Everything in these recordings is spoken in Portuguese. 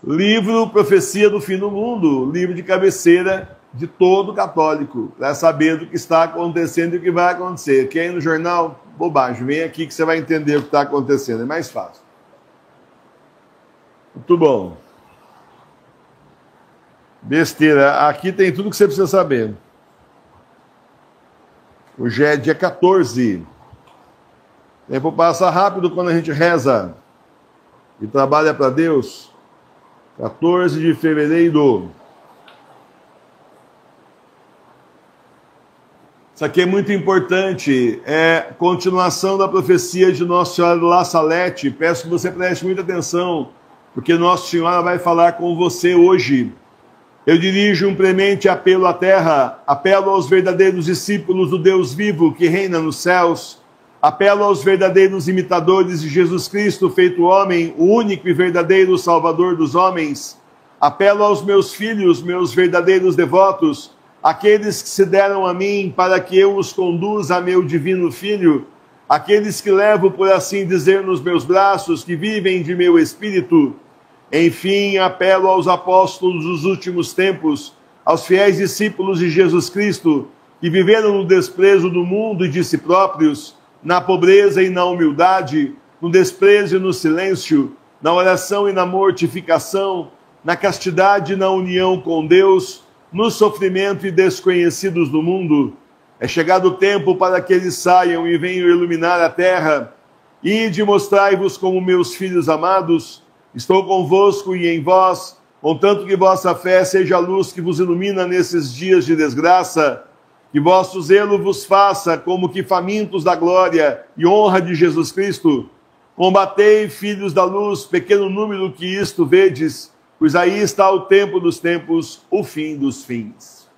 Livro Profecia do Fim do Mundo, livro de cabeceira de todo católico, para saber do que está acontecendo e o que vai acontecer. Quer ir no jornal? Bobagem, vem aqui que você vai entender o que está acontecendo, é mais fácil. Muito bom. Besteira, aqui tem tudo que você precisa saber. Hoje é dia 14. O tempo passa rápido quando a gente reza e trabalha para Deus. 14 de fevereiro. Isso aqui é muito importante. É continuação da profecia de Nossa Senhora de La Salette. Peço que você preste muita atenção, porque Nossa Senhora vai falar com você hoje. Eu dirijo um premente apelo à terra, apelo aos verdadeiros discípulos do Deus vivo que reina nos céus, apelo aos verdadeiros imitadores de Jesus Cristo feito homem, o único e verdadeiro Salvador dos homens, apelo aos meus filhos, meus verdadeiros devotos, aqueles que se deram a mim para que eu os conduza a meu divino Filho, aqueles que levo, por assim dizer, nos meus braços, que vivem de meu espírito. Enfim, apelo aos apóstolos dos últimos tempos, aos fiéis discípulos de Jesus Cristo, que viveram no desprezo do mundo e de si próprios, na pobreza e na humildade, no desprezo e no silêncio, na oração e na mortificação, na castidade e na união com Deus, no sofrimento e desconhecidos do mundo. É chegado o tempo para que eles saiam e venham iluminar a terra. Ide, mostrai-vos como meus filhos amados. Estou convosco e em vós, contanto que vossa fé seja a luz que vos ilumina nesses dias de desgraça, que vosso zelo vos faça como que famintos da glória e honra de Jesus Cristo. Combatei, filhos da luz, pequeno número que isto vedes, pois aí está o tempo dos tempos, o fim dos fins.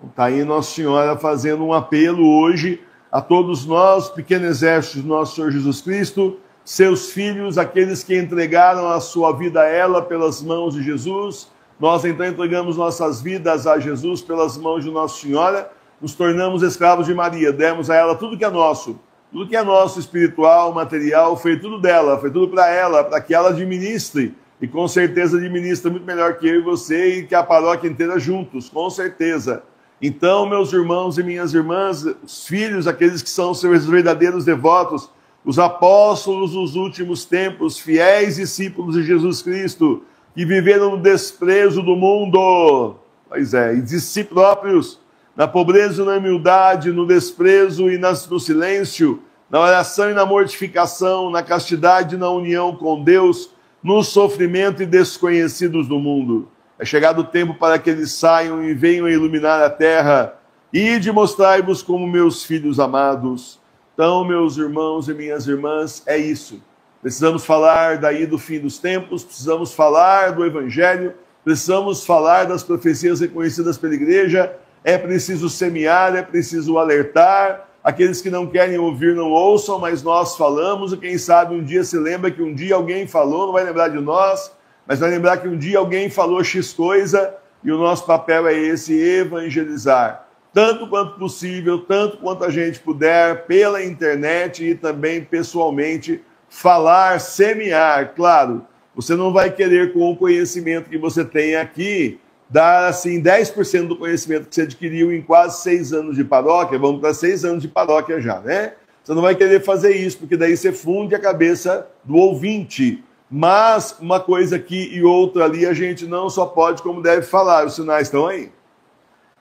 Está aí Nossa Senhora fazendo um apelo hoje a todos nós, pequeno exército de nosso Senhor Jesus Cristo, seus filhos, aqueles que entregaram a sua vida a ela pelas mãos de Jesus. Nós então entregamos nossas vidas a Jesus pelas mãos de Nossa Senhora, nos tornamos escravos de Maria, demos a ela tudo que é nosso espiritual, material, foi tudo dela, foi tudo para ela, para que ela administre, e com certeza administra muito melhor que eu e você e que a paróquia inteira juntos, com certeza. Então, meus irmãos e minhas irmãs, os filhos, aqueles que são seus verdadeiros devotos, os apóstolos dos últimos tempos, fiéis discípulos de Jesus Cristo, que viveram no desprezo do mundo, pois é, e de si próprios, na pobreza e na humildade, no desprezo e no silêncio, na oração e na mortificação, na castidade e na união com Deus, no sofrimento e desconhecidos do mundo. É chegado o tempo para que eles saiam e venham iluminar a terra, e de mostrai-vos como meus filhos amados. Então, meus irmãos e minhas irmãs, é isso. Precisamos falar daí do fim dos tempos, precisamos falar do Evangelho, precisamos falar das profecias reconhecidas pela Igreja, é preciso semear, é preciso alertar. Aqueles que não querem ouvir não ouçam, mas nós falamos, e quem sabe um dia se lembra que um dia alguém falou, não vai lembrar de nós, mas vai lembrar que um dia alguém falou X coisa, e o nosso papel é esse, evangelizar. Tanto quanto possível, tanto quanto a gente puder, pela internet e também pessoalmente, falar, semear. Claro, você não vai querer, com o conhecimento que você tem aqui, dar assim 10% do conhecimento que você adquiriu em quase 6 anos de paróquia. Vamos para 6 anos de paróquia já, né? Você não vai querer fazer isso, porque daí você funde a cabeça do ouvinte. Mas uma coisa aqui e outra ali, a gente não só pode, como deve falar. Os sinais estão aí.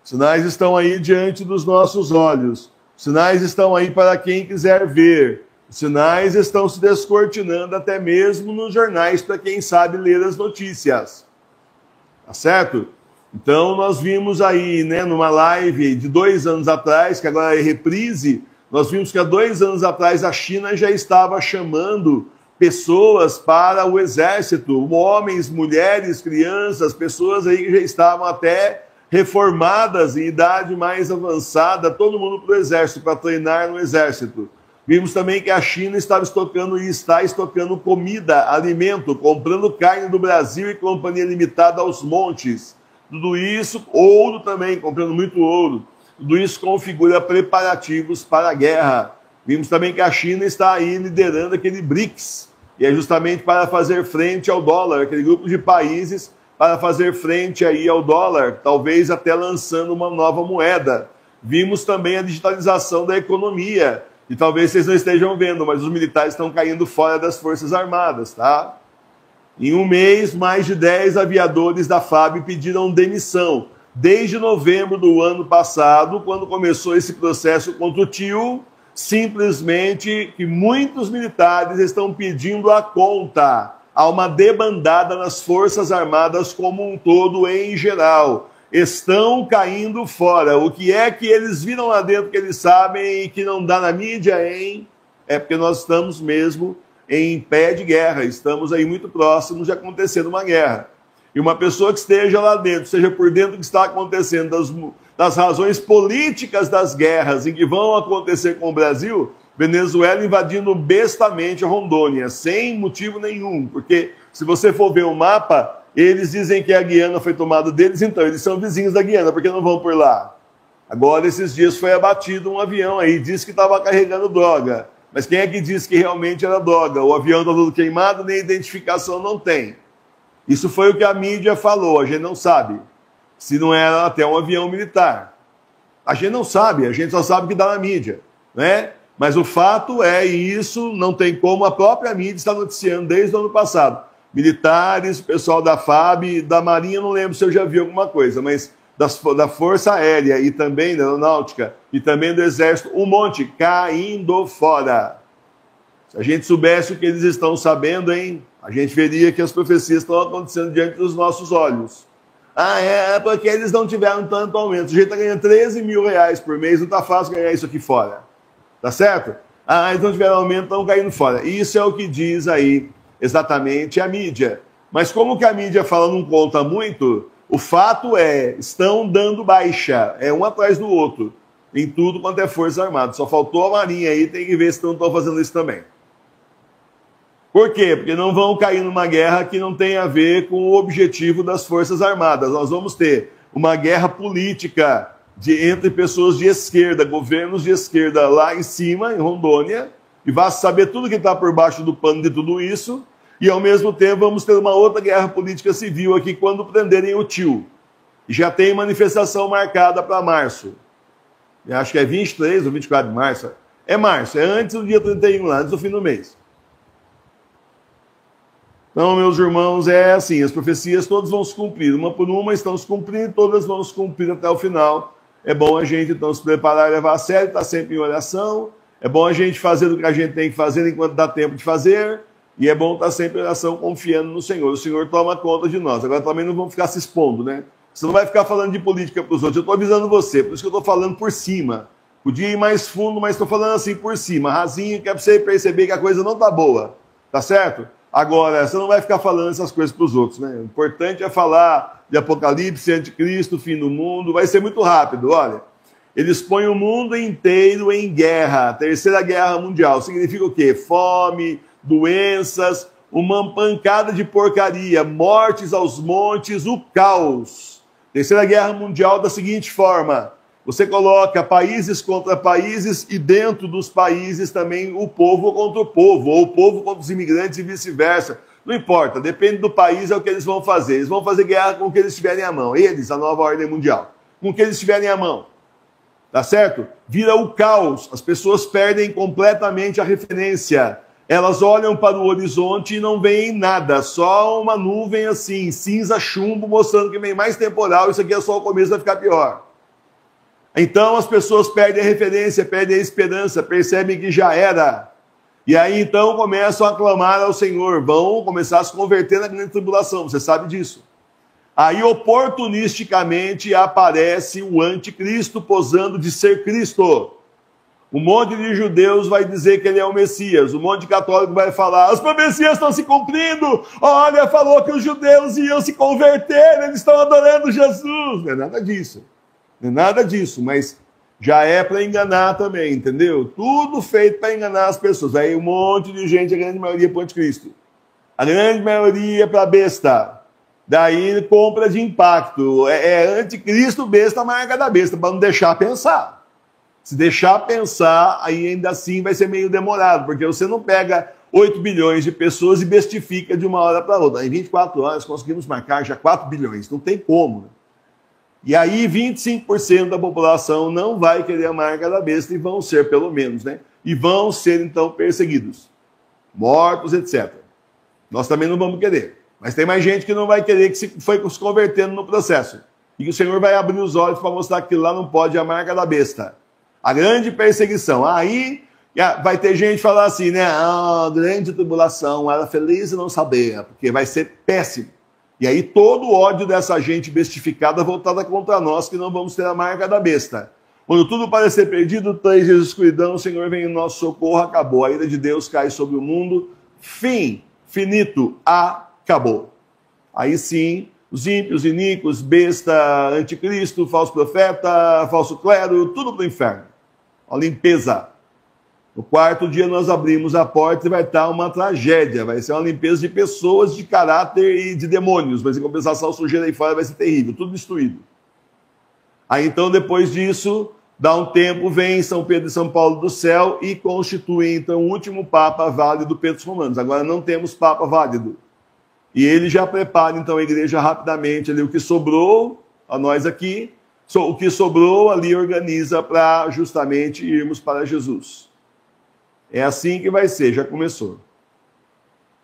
Os sinais estão aí diante dos nossos olhos. Os sinais estão aí para quem quiser ver. Os sinais estão se descortinando até mesmo nos jornais para quem sabe ler as notícias. Tá certo? Então nós vimos aí, né, numa live de 2 anos atrás, que agora é reprise, nós vimos que há 2 anos atrás a China já estava chamando pessoas para o exército, homens, mulheres, crianças, pessoas aí que já estavam até reformadas em idade mais avançada, todo mundo para o exército, para treinar no exército. Vimos também que a China estava estocando e está estocando comida, alimento, comprando carne do Brasil e companhia limitada aos montes. Tudo isso, ouro também, comprando muito ouro. Tudo isso configura preparativos para a guerra. Vimos também que a China está aí liderando aquele BRICS, E é justamente para fazer frente ao dólar, aquele grupo de países para fazer frente aí ao dólar, talvez até lançando uma nova moeda. Vimos também a digitalização da economia, e talvez vocês não estejam vendo, mas os militares estão caindo fora das Forças Armadas, tá? Em um mês, mais de 10 aviadores da FAB pediram demissão, desde novembro do ano passado, quando começou esse processo contra o tio, simplesmente que muitos militares estão pedindo a conta. Há uma debandada nas Forças Armadas como um todo, em geral. Estão caindo fora. O que é que eles viram lá dentro que eles sabem e que não dá na mídia, hein? É porque nós estamos mesmo em pé de guerra. Estamos aí muito próximos de acontecer uma guerra. E uma pessoa que esteja lá dentro, seja por dentro do que está acontecendo, das razões políticas das guerras em que vão acontecer com o Brasil, Venezuela invadindo bestamente a Rondônia, sem motivo nenhum, porque se você for ver o mapa, eles dizem que a Guiana foi tomada deles, então eles são vizinhos da Guiana, por que não vão por lá? Agora, esses dias foi abatido um avião aí, disse que estava carregando droga, mas quem é que disse que realmente era droga? O avião está todo queimado, nem identificação não tem. Isso foi o que a mídia falou, a gente não sabe se não era até um avião militar. A gente não sabe, a gente só sabe o que dá na mídia, né? Mas o fato é, e isso não tem como, a própria mídia está noticiando desde o ano passado. Militares, pessoal da FAB, da Marinha, não lembro se eu já vi alguma coisa, mas da Força Aérea e também da Aeronáutica e também do Exército, um monte caindo fora. Se a gente soubesse o que eles estão sabendo, hein, a gente veria que as profecias estão acontecendo diante dos nossos olhos. Ah, é porque eles não tiveram tanto aumento. O sujeito está ganhando 13 mil reais por mês, não está fácil ganhar isso aqui fora. Tá certo? Ah, eles não tiveram aumento, estão caindo fora. Isso é o que diz aí exatamente a mídia. Mas como que a mídia fala não conta muito, o fato é, estão dando baixa, é um atrás do outro, em tudo quanto é Força Armada. Só faltou a Marinha aí, tem que ver se não estão fazendo isso também. Por quê? Porque não vão cair numa guerra que não tem a ver com o objetivo das Forças Armadas. Nós vamos ter uma guerra política entre pessoas de esquerda, governos de esquerda lá em cima, em Rondônia, e vai saber tudo que está por baixo do pano de tudo isso, e ao mesmo tempo vamos ter uma outra guerra política civil aqui quando prenderem o tio. E já tem manifestação marcada para março. Eu acho que é 23 ou 24 de março. É março, é antes do dia 31, antes do fim do mês. Então, meus irmãos, é assim, as profecias todas vão se cumprir, uma por uma estão se cumprindo, todas vão se cumprir até o final. É bom a gente, então, se preparar e levar a sério, estar sempre em oração. É bom a gente fazer o que a gente tem que fazer enquanto dá tempo de fazer. E é bom estar sempre em oração, confiando no Senhor. O Senhor toma conta de nós. Agora também não vamos ficar se expondo, né? Você não vai ficar falando de política para os outros. Eu estou avisando você, por isso que eu estou falando por cima. Podia ir mais fundo, mas estou falando assim por cima, rasinho, que é para você perceber que a coisa não está boa. Tá certo? Agora, você não vai ficar falando essas coisas para os outros, né? O importante é falar de Apocalipse, Anticristo, fim do mundo. Vai ser muito rápido, olha. Eles põem o mundo inteiro em guerra. Terceira Guerra Mundial. Significa o quê? Fome, doenças, uma pancada de porcaria, mortes aos montes, o caos. Terceira Guerra Mundial da seguinte forma: você coloca países contra países e dentro dos países também o povo contra o povo, ou o povo contra os imigrantes e vice-versa. Não importa, depende do país, é o que eles vão fazer. Eles vão fazer guerra com o que eles tiverem à mão. Eles, a nova ordem mundial. Com o que eles tiverem à mão. Tá certo? Vira o caos. As pessoas perdem completamente a referência. Elas olham para o horizonte e não veem nada. Só uma nuvem assim, cinza chumbo, mostrando que vem mais temporal. Isso aqui é só o começo, vai ficar pior. Então as pessoas perdem a referência, perdem a esperança, percebem que já era. E aí então começam a clamar ao Senhor, vão começar a se converter na grande tribulação, você sabe disso. Aí oportunisticamente aparece o anticristo posando de ser Cristo. Um monte de judeus vai dizer que ele é o Messias, um monte de católico vai falar, as profecias estão se cumprindo, olha, falou que os judeus iam se converter, eles estão adorando Jesus. Não é nada disso. Não é nada disso, mas já é para enganar também, entendeu? Tudo feito para enganar as pessoas. Aí um monte de gente, a grande maioria para o anticristo. A grande maioria para besta. Daí compra de impacto. É anticristo, besta, marca da besta, para não deixar pensar. Se deixar pensar, aí ainda assim vai ser meio demorado, porque você não pega 8 bilhões de pessoas e bestifica de uma hora para outra. Em 24 horas conseguimos marcar já 4 bilhões, não tem como. Né? E aí 25% da população não vai querer a marca da besta e vão ser, pelo menos, né? E vão ser, então, perseguidos, mortos, etc. Nós também não vamos querer. Mas tem mais gente que não vai querer, que foi se convertendo no processo. E que o Senhor vai abrir os olhos para mostrar que lá não pode a marca da besta. A grande perseguição. Aí vai ter gente falar assim, né? Ah, grande tribulação, era feliz e não sabia, porque vai ser péssimo. E aí todo o ódio dessa gente bestificada voltada contra nós, que não vamos ter a marca da besta. Quando tudo parecer perdido, 3 dias de escuridão, o Senhor vem em nosso socorro, acabou. A ira de Deus cai sobre o mundo, fim, finito, acabou. Aí sim, os ímpios, iníquos, besta, anticristo, falso profeta, falso clero, tudo para o inferno. A limpeza. No 4º dia nós abrimos a porta e vai estar uma tragédia. Vai ser uma limpeza de pessoas, de caráter e de demônios. Mas em compensação, a sujeira aí fora vai ser terrível, tudo destruído. Aí então, depois disso, dá um tempo, vem São Pedro e São Paulo do céu e constituem então o último Papa válido pelos romanos. Agora não temos Papa válido. E ele já prepara então a igreja rapidamente ali, o que sobrou a nós aqui, o que sobrou ali organiza para justamente irmos para Jesus. É assim que vai ser, já começou.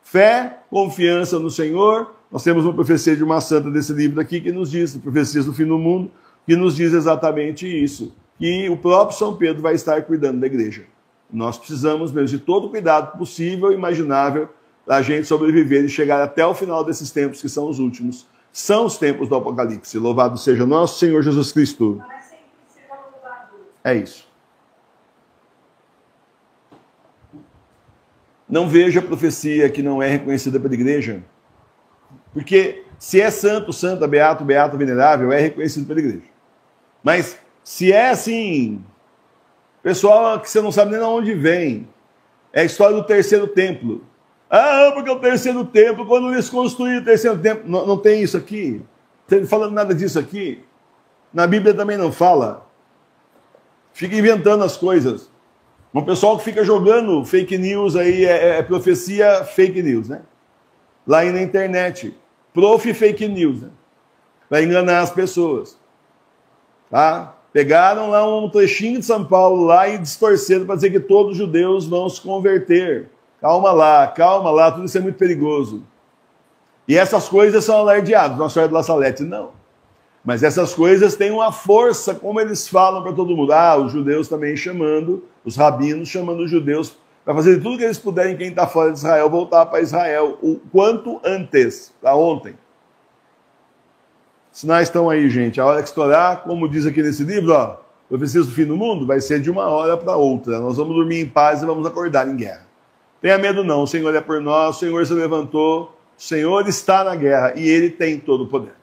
Fé, confiança no Senhor. Nós temos uma profecia de uma santa desse livro aqui que nos diz, Profecias do Fim do Mundo, que nos diz exatamente isso, que o próprio São Pedro vai estar cuidando da igreja. Nós precisamos mesmo de todo o cuidado possível e imaginável para a gente sobreviver e chegar até o final desses tempos, que são os últimos. São os tempos do Apocalipse. Louvado seja nosso Senhor Jesus Cristo. É isso. Não veja profecia que não é reconhecida pela igreja, porque se é santo, santa, beato, beato, venerável, é reconhecido pela igreja. Mas se é assim, pessoal que você não sabe nem de onde vem, é a história do terceiro templo. Ah, porque o terceiro templo, quando eles construíram o terceiro templo, não tem isso aqui, não tem falando nada disso aqui. Na Bíblia também não fala. Fica inventando as coisas. Um pessoal que fica jogando fake news aí, profecia fake news, né? Lá aí na internet. Prof. fake news, né? Para enganar as pessoas. Tá? Pegaram lá um trechinho de São Paulo lá e distorceram para dizer que todos os judeus vão se converter. Calma lá, tudo isso é muito perigoso. E essas coisas são alardeadas. Nossa Senhora de La Salete, não. Mas essas coisas têm uma força, como eles falam para todo mundo. Ah, os judeus também chamando, os rabinos chamando os judeus para fazer tudo que eles puderem, quem está fora de Israel, voltar para Israel o quanto antes, para ontem. Os sinais estão aí, gente. A hora que estourar, como diz aqui nesse livro, ó, Profecias do Fim do Mundo, vai ser de uma hora para outra. Nós vamos dormir em paz e vamos acordar em guerra. Tenha medo não, o Senhor é por nós, o Senhor se levantou, o Senhor está na guerra e Ele tem todo o poder.